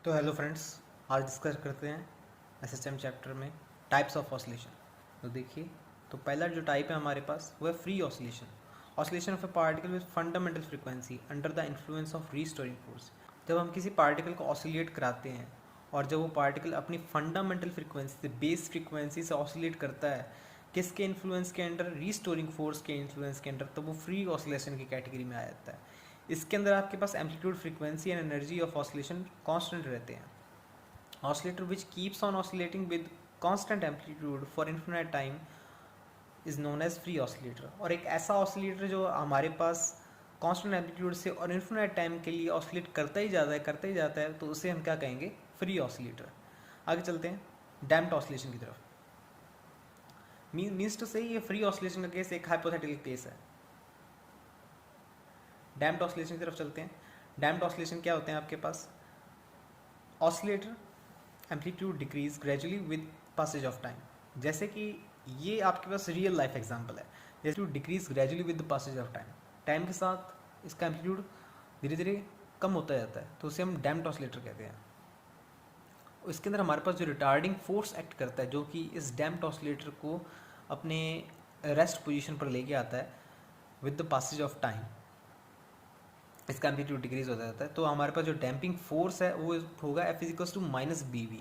तो hello friends, आज discuss करते हैं एसएसएम चैप्टर में टाइप्स ऑफ ऑसिलेशन। तो देखिए, तो पहला जो टाइप है हमारे पास वो है free oscillation. Oscillation of A particle with fundamental frequency under the influence of restoring force. जब हम किसी पार्टिकल को ऑसिलेट कराते हैं और जब वो पार्टिकल अपनी फंडामेंटल फ्रीक्वेंसी से बेस फ्रीक्वेंसी से ऑसिलेट करता है, किसके इन्फ्लुएंस के अंडर? रीस्टोरिंग फोर्स के इन्फ्लुएंस के अंडर, तो वो फ्री ऑसिलेशन की कैटेगरी में आ जाता है। इसके अंदर आपके पास amplitude, frequency and energy of oscillation constant रहते हैं। Oscillator which keeps on oscillating with constant amplitude for infinite time is known as free oscillator. और एक ऐसा ऑसिलेटर जो हमारे पास कांस्टेंट एम्पलीट्यूड से और इन्फिनाइट टाइम के लिए ऑसिलेट करता ही जाता है, तो उसे हम क्या कहेंगे? Free oscillator. आगे चलते हैं डैम्प्ड ऑसिलेशन की तरफ। मीन्स टू से ये फ्री ऑसिलेशन का केस एक हाइपोथेटिकल केस है। डैम्प्ड ऑसिलेशन की तरफ चलते हैं। डैम्प्ड ऑसिलेशन क्या होते हैं आपके पास? Oscillator amplitude decrease gradually with passage of time. जैसे कि ये आपके पास रियल लाइफ एग्जांपल है, जैसे to decrease gradually with the passage of time. Time के साथ इसका एम्पलीट्यूड धीरे धीरे कम होता जाता है, तो उसे हम डैम्प्ड ऑसिलेटर कहते हैं। इसके अंदर हमारे पास जो रिटार्डिंग फोर्स एक्ट करता है, जो कि इस डैम्प्ड ऑसिलेटर को अपने रेस्ट पोजीशन पर लेके आता है with the passage of time, इसका एम्पलीट्यूड डिक्रीज होता जाता है। तो हमारे पास जो डैम्पिंग फोर्स है वो होगा F is equals to minus B V,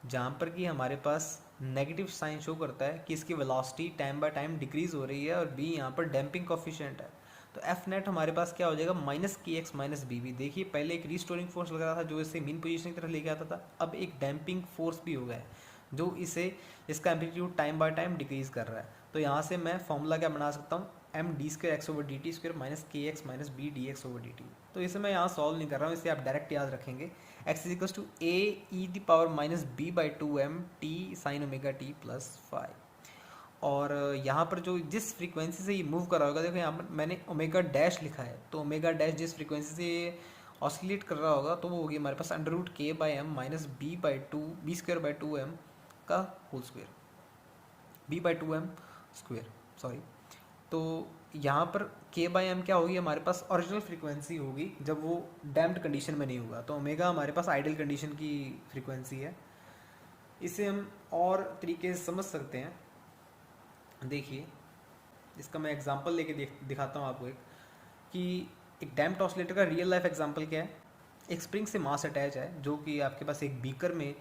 जहाँ पर कि हमारे पास नेगेटिव साइन शो करता है कि इसकी velocity time by time decrease हो रही है, और बी यहाँ पर डैम्पिंग कोफिशिएंट है। तो एफ नेट हमारे पास क्या हो जाएगा? माइनस के एक्स माइनस बी वी। देखिए, पहले एक रिस्टोरिंग फोर्स लग रहा था जो इसे मीन पोजीशन की तरफ लेके आता था, अब एक डैम्पिंग फोर्स भी हो गया है जो इसे इसका amplitude time by time decrease कर रहा है। तो यहाँ से मैं फॉर्मूला क्या बना सकता हूँ? M D square X over D T square minus के x minus B D X over D T. तो इसे मैं यहाँ सॉल्व नहीं कर रहा हूँ, इसे आप डायरेक्ट याद रखेंगे। X is equals to A E the power minus B by two M T sine omega T plus five. और यहाँ पर जो जिस फ्रीक्वेंसी से ये मूव कर रहा होगा, देखो यहाँ पर मैंने ओमेगा डैश लिखा है, तो ओमेगा डैश जिस फ्रीक्वेंसी से ये ऑसिलेट कर रहा होगा तो वो होगी हमारे पास under root K by M minus B by two B square by two M का whole square, B by two M square, sorry. तो यहाँ पर के बाई एम क्या होगी? हमारे पास ओरिजिनल फ्रीक्वेंसी होगी जब वो डैम्प्ड कंडीशन में नहीं होगा, तो ओमेगा हमारे पास आइडियल कंडीशन की फ्रीक्वेंसी है। इसे हम और तरीके से समझ सकते हैं। देखिए, इसका मैं एग्जांपल लेके दिखाता हूँ आपको कि एक डैम्प्ड ऑसिलेटर का रियल लाइफ एग्जांपल क्या है। एक स्प्रिंग से मास अटैच है जो कि आपके पास एक बीकर में,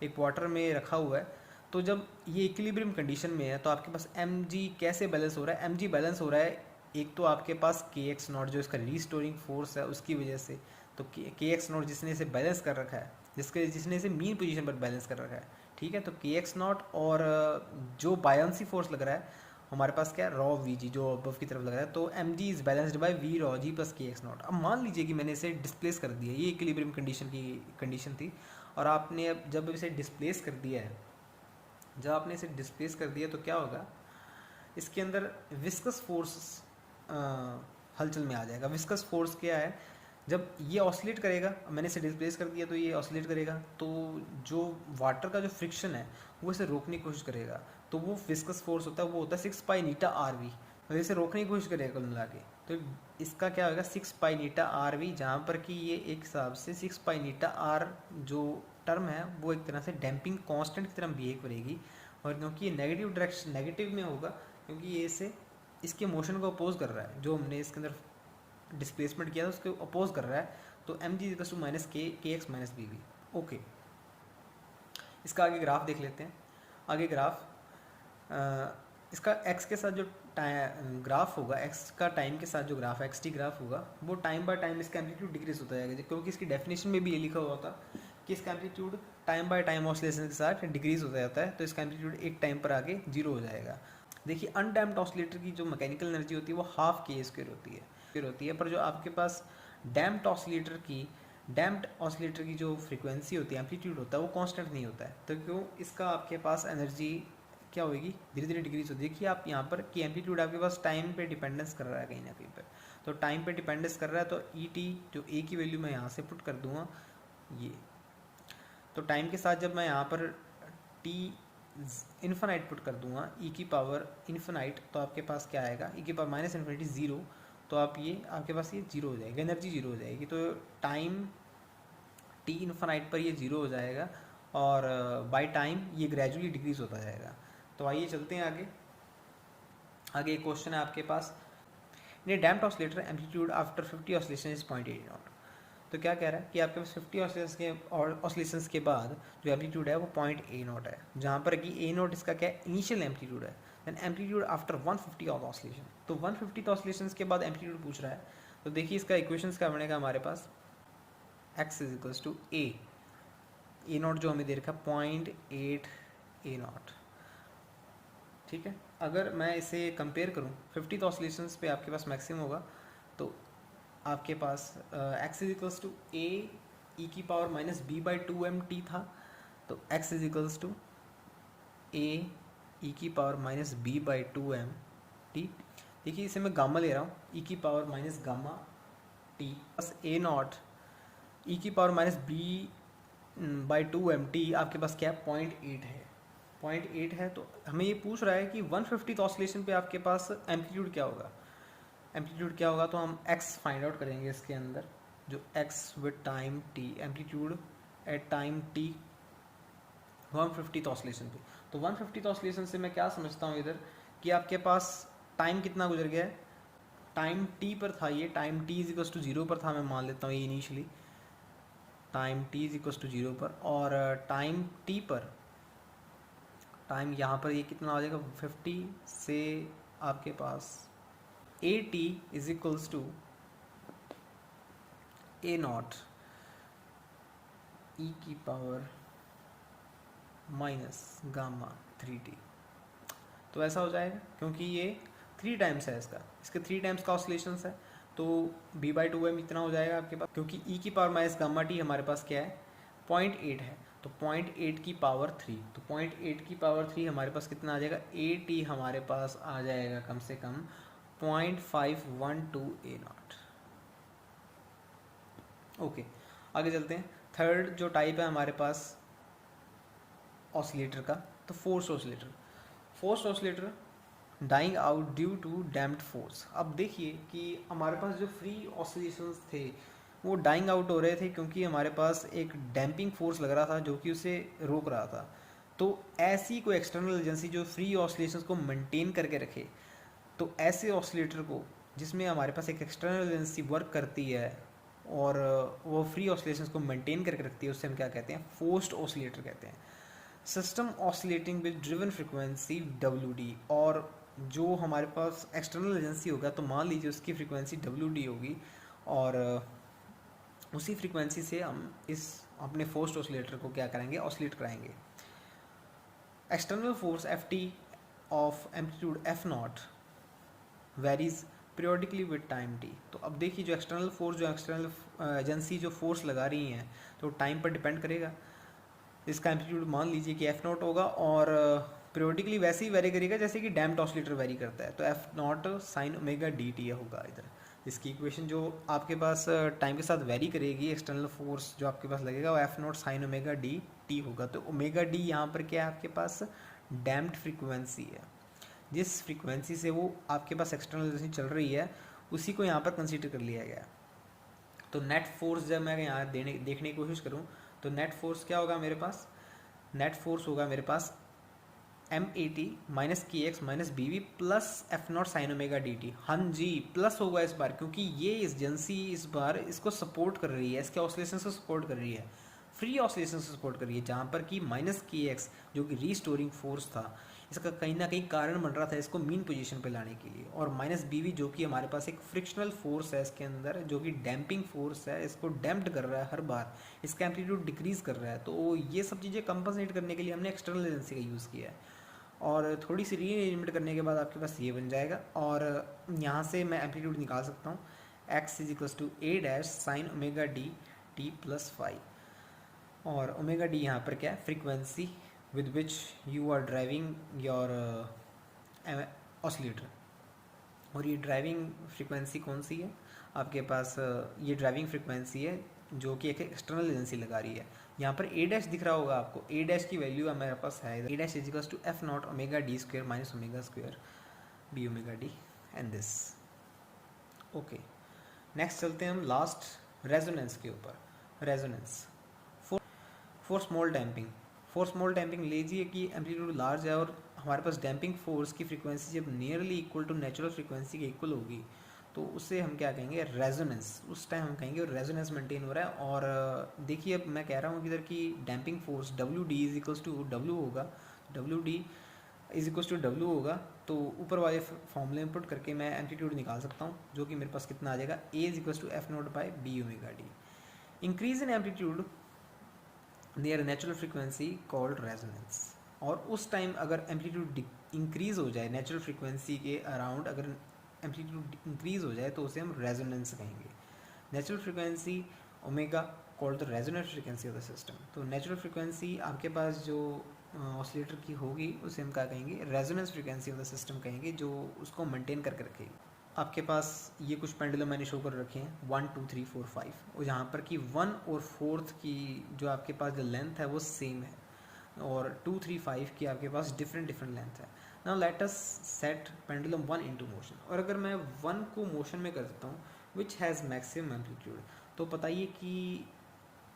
एक वाटर में रखा हुआ है। तो जब ये इक्विलिब्रियम कंडीशन में है तो आपके पास एम जी कैसे बैलेंस हो रहा है? एम जी बैलेंस हो रहा है एक तो आपके पास के एक्स नॉट जो इसका रीस्टोरिंग फोर्स है उसकी वजह से। तो के एक्स नॉट जिसने इसे बैलेंस कर रखा है, जिसने इसे मीन पोजीशन पर बैलेंस कर रखा है, ठीक है। तो के एक्स नॉट और जो बायंसी फोर्स लग रहा है हमारे पास क्या है? रॉ वी जी जो अबव की तरफ लग रहा है। तो M G is balanced by V rho G plus K X nought. अब मान लीजिए कि मैंने इसे डिस्प्लेस कर दिया, ये इक्विलिब्रियम कंडीशन की कंडीशन थी, और आपने अब जब इसे डिस्प्लेस कर दिया है, जब आपने इसे डिस्प्लेस कर दिया तो क्या होगा? इसके अंदर विस्कस फोर्स हलचल में आ जाएगा। विस्कस फोर्स क्या है? जब ये ऑसिलेट करेगा, मैंने इसे डिस्प्लेस कर दिया तो ये ऑसिलेट करेगा, तो जो वाटर का जो फ्रिक्शन है वो इसे रोकने की कोशिश करेगा। तो वो विस्कस फोर्स होता है, वो होता है 6 पाई नीटा आर वी, तो इसे रोकने की कोशिश करेगा कुल मिला के। तो इसका क्या होगा? 6 पाई नीटा आर वी, जहाँ पर कि ये एक हिसाब से 6 पाई नीटा आर जो टर्म है वो एक तरह से डैम्पिंग कांस्टेंट की तरह बिहेव करेगी। और क्योंकि ये नेगेटिव डायरेक्शन नेगेटिव में होगा, क्योंकि ये इसे इसके मोशन को अपोज कर रहा है, जो हमने इसके अंदर डिस्प्लेसमेंट किया था उसको अपोज कर रहा है। तो M g equals to minus के x minus B v. Okay, इसका आगे ग्राफ देख लेते हैं। आगे ग्राफ इसका एक्स के साथ जो ग्राफ होगा, एक्स का टाइम के साथ जो ग्राफ एक्स टी ग्राफ होगा, वो टाइम बाय टाइम इसका एम्पलीट्यूड डिक्रीज होता जाएगा, क्योंकि इसकी डेफिनेशन में भी ये लिखा हुआ था कि इसका amplitude time by time oscillation के साथ डिक्रीज होता जाता है। तो इसका एम्पलीट्यूड एक टाइम पर आगे जीरो हो जाएगा। देखिए, अनडैम्प्ड ऑसिलेटर की जो मैकेनिकल एनर्जी होती है वो हाफ के स्क्वायर होती है, पर जो आपके पास डैम्प्ड ऑसिलेटर की जो फ्रीक्वेंसी होती है, एम्पलीट्यूड होता है, वो कांस्टेंट नहीं होता है। तो क्यों? इसका आपके पास एनर्जी क्या होगी? धीरे धीरे डिक्रीज होती है। देखिए आप यहाँ पर कि एम्पलीट्यूड आपके पास टाइम पे डिपेंडेंस कर रहा है कहीं ना कहीं पर, तो टाइम पे डिपेंडेंस कर रहा है। तो ई टी जो ए की वैल्यू मैं यहाँ से पुट कर दूंगा ये, तो टाइम के साथ जब मैं यहाँ पर टी इन्फिनाइट पुट कर दूंगा ई की पावर इन्फिनाइट, तो आपके पास क्या आएगा? ई की पावर माइनस इन्फिनिटी जीरो। तो आप ये आपके पास ये जीरो हो जाएगा, एनर्जी जीरो हो जाएगी। तो टाइम टी इन्फानाइट पर ये ज़ीरो हो जाएगा और बाय टाइम ये ग्रेजुअली डिक्रीज होता जाएगा। तो आइए चलते हैं आगे। आगे एक क्वेश्चन है आपके पास, in a damped oscillator amplitude after 50 oscillation is 0.8 naught. तो क्या कह रहा है कि आपके पास 50 ऑसिलेशंस के बाद जो एम्पलीट्यूड है वो 0.8 नॉट है, जहाँ पर कि ए नॉट इसका क्या है, इनिशियल एम्पलीट्यूड है। Then amplitude after 150 of oscillation, तो 150 ऑसिलेशंस के बाद एम्पलीट्यूड पूछ रहा है। तो देखिए इसका इक्वेशंस क्या बनेगा हमारे पास, x is equals to A nought जो हमें दे रखा है 0.8 ए नॉट, ठीक है। अगर मैं इसे कंपेयर करूँ 50 ऑसिलेशंस पे आपके पास मैक्सिमम होगा, तो आपके पास x is equals to A E की power minus B by 2m t था, तो x is equals to A E की power minus B by 2m t। देखिए इसे मैं गामा ले रहा हूँ, ई की power minus gamma t plus a naught e की power minus B by 2m t आपके पास क्या है, 0.8 है। 0.8 है, तो हमें ये पूछ रहा है कि 150 ऑसिलेशन पे आपके पास एम्पलीट्यूड क्या होगा। एम्पलीट्यूड क्या होगा, तो हम x फाइंड आउट करेंगे इसके अंदर, जो x with time t, amplitude at time t 150 oscillation पे। तो 150 ऑसिलेशन से मैं क्या समझता हूँ इधर कि आपके पास टाइम कितना गुजर गया है, टाइम t पर था ये, time t is equals to 0 पर था, मैं मान लेता हूँ ये initially time t is equals to 0 पर, और टाइम t पर टाइम यहाँ पर ये कितना आ जाएगा 50 से आपके पास a t is equals to A naught e की पावर माइनस गामा 3t। तो ऐसा हो जाएगा क्योंकि ये 3 टाइम्स है इसके 3 टाइम्स का ऑसिलेशंस है, तो b बाई 2m इतना हो जाएगा आपके पास, क्योंकि e की पावर माइनस गामा t हमारे पास क्या है 0.8 है, तो 0.8 की पावर 3, तो 0.8 की पावर 3 हमारे पास कितना आ जाएगा, ए टी हमारे पास आ जाएगा कम से कम 0.512 ए नॉट। ओके, आगे चलते हैं। थर्ड जो टाइप है हमारे पास ऑसिलेटर का, तो force oscillator. Force oscillator dying out due to damped force. अब देखिए कि हमारे पास जो फ्री ऑसिलेशंस थे वो डाइंग आउट हो रहे थे क्योंकि हमारे पास एक डैम्पिंग फोर्स लग रहा था जो कि उसे रोक रहा था। तो ऐसी कोई एक्सटर्नल एजेंसी जो फ्री ऑसिलेशंस को मेंटेन करके रखे, तो ऐसे ऑसिलेटर को जिसमें हमारे पास एक एक्सटर्नल एजेंसी वर्क करती है और वो फ्री ऑसिलेशंस को मेंटेन करके रखती है, उससे हम क्या कहते हैं, फोर्स्ड ऑसिलेटर कहते हैं। System oscillating with driven frequency WD, और जो हमारे पास एक्सटर्नल एजेंसी होगा तो मान लीजिए उसकी फ्रिक्वेंसी WD होगी, और उसी फ्रिक्वेंसी से हम इस अपने फोर्स्ड ऑसिलेटर को क्या करेंगे, ऑसिलेट कराएंगे। External force FT of amplitude F0 varies periodically with time t। तो अब देखिए जो एक्सटर्नल फोर्स, जो एक्सटर्नल एजेंसी जो फोर्स लगा रही हैं, तो टाइम पर डिपेंड करेगा। इसका एम्पलीट्यूड मान लीजिए कि F0 होगा और पीरियोडिकली वैसे ही वेरी करेगा जैसे कि डैम्प्ड ऑसिलेटर वेरी करता है, तो F0 साइन ओमेगा dt होगा इधर। इसकी इक्वेशन जो आपके पास टाइम के साथ वेरी करेगी, एक्सटर्नल फोर्स जो आपके पास लगेगा वो F0 साइन ओमेगा dt होगा। तो ओमेगा d यहाँ पर क्या है आपके पास, डैम्प्ड फ्रीक्वेंसी है। जिस फ्रीक्वेंसी से वो आपके पास एक्सटर्नल एजेंसी चल रही है उसी को यहाँ पर कंसीडर कर लिया गया। तो नेट फोर्स जब मैं यहाँ देखने की कोशिश करूँ तो नेट फोर्स क्या होगा मेरे पास, नेट फोर्स होगा मेरे पास M80 माइनस के x minus B V plus F0 sine omega dt। हाँ जी, प्लस होगा इस बार क्योंकि ये एजेंसी इस बार इसको सपोर्ट कर रही है, इसके ऑसिलेशन को सपोर्ट कर रही है, फ्री ऑसिलेशन से सपोर्ट कर रही है, जहाँ पर कि माइनस के एक्स जो कि रीस्टोरिंग फोर्स था इसका कहीं ना कहीं कारण बन रहा था इसको मीन पोजीशन पे लाने के लिए, और माइनस बी जो कि हमारे पास एक फ्रिक्शनल फोर्स है इसके अंदर जो कि डैम्पिंग फोर्स है, इसको डैम्प्ड कर रहा है हर बार, इसका एम्पलीट्यूड डिक्रीज कर रहा है। तो ये सब चीज़ें कंपनसेट करने के लिए हमने एक्सटर्नल एजेंसी का यूज़ किया है, और थोड़ी सी रीअरेंजमेंट करने के बाद आपके पास ये बन जाएगा, और यहाँ से मैं एम्पलीट्यूड निकाल सकता हूँ x is equals to A dash sine omega D T plus 5, और ओमेगा डी यहाँ पर क्या है, frequency with which you are driving your oscillator. और ये ड्राइविंग फ्रीक्वेंसी कौन सी है आपके पास, ये ड्राइविंग फ्रीक्वेंसी है जो कि एक एक्सटर्नल एजेंसी लगा रही है। यहाँ पर ए डैश दिख रहा होगा आपको, ए डैश की वैल्यू मेरे पास है, a dash is equals to F0 omega d square minus omega square d omega d and this. Okay, next चलते हैं हम लास्ट रेजोनेंस के ऊपर। रेजोनेंस, फॉर स्मॉल डैम्पिंग लीजिए कि एम्पलीट्यूड लार्ज है और हमारे पास डैम्पिंग फोर्स की फ्रीक्वेंसी जब nearly equal to natural frequency के इक्वल होगी तो उससे हम क्या कहेंगे, रेजोनेंस। उस टाइम हम कहेंगे रेजोनेंस मेंटेन हो रहा है। और देखिए अब मैं कह रहा हूँ कि इधर की damping force W D is equals to W होगा, W D is equals to W होगा। तो ऊपर वाले फॉर्मूले में पुट करके मैं एम्पलीट्यूड निकाल सकता हूँ, जो कि मेरे पास कितना आ जाएगा, a is equals to f naught by b omega d. Increase in amplitude near natural frequency called resonance. और उस टाइम अगर एम्पलीट्यूड इंक्रीज हो जाए नेचुरल फ्रीक्वेंसी के अराउंड, अगर एम्पलीट्यूड इंक्रीज हो जाए तो उसे हम रेजोनेंस कहेंगे। Natural frequency omega called the resonant frequency of the system. तो नेचुरल फ्रीक्वेंसी आपके पास जो ऑसिलेटर की होगी उसे हम क्या कहेंगे, resonance frequency of the system कहेंगे, जो उसको मेंटेन करके रखेगी। आपके पास ये कुछ पेंडुलम मैंने शो कर रखे हैं 1 2 3 4 5, और जहाँ पर कि 1 और 4th की जो आपके पास जो लेंथ है वो सेम है, और 2 3 5 की आपके पास डिफरेंट लेंथ है। Now let us set pendulum 1 into motion. और अगर मैं 1 को मोशन में कर देता हूँ विच हैज़ मैक्सिमम एम्पलीट्यूड, तो बताइए कि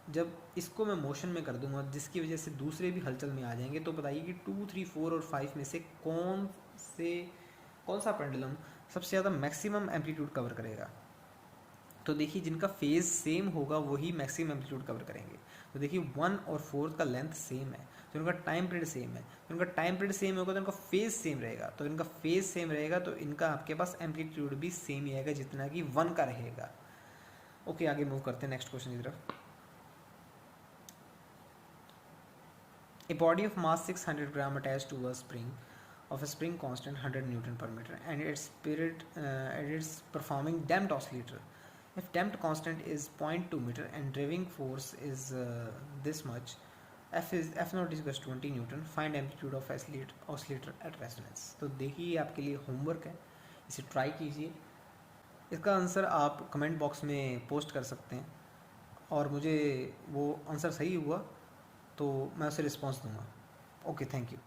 जब इसको मैं मोशन में कर दूंगा जिसकी वजह से दूसरे भी हलचल में आ जाएंगे, तो बताइए कि 2 3 4 और 5 में से कौन सा पेंडुलम सबसे ज़्यादा मैक्सिमम एम्पलीट्यूड कवर करेगा। तो देखिए जिनका फेज सेम होगा वही मैक्सिमम एम्पलीट्यूड कवर करेंगे। तो देखिए 1 और 4 का लेंथ सेम है, तो इनका टाइम पीरियड सेम है, तो इनका टाइम पीरियड सेम होगा तो इनका फेज सेम रहेगा, तो इनका फेज सेम रहेगा तो इनका आपके पास एम्पलीट्यूड भी सेम ही आएगा जितना कि 1 का रहेगा। ओके, आगे मूव करते हैं नेक्स्ट क्वेश्चन की तरफ। A body of mass 600 gram attached to a spring of a spring constant 100 Newton per meter and it's performing damped oscillator. If damped constant is 0.2 meter and driving force is this much, F naught is equals to 20 Newton. Find amplitude of oscillator at resonance. तो देखिए आपके लिए homework है, इसे try कीजिए। इसका answer आप comment box में पोस्ट कर सकते हैं और मुझे वो आंसर सही हुआ तो मैं उसे रिस्पॉन्स दूंगा। Okay, thank you.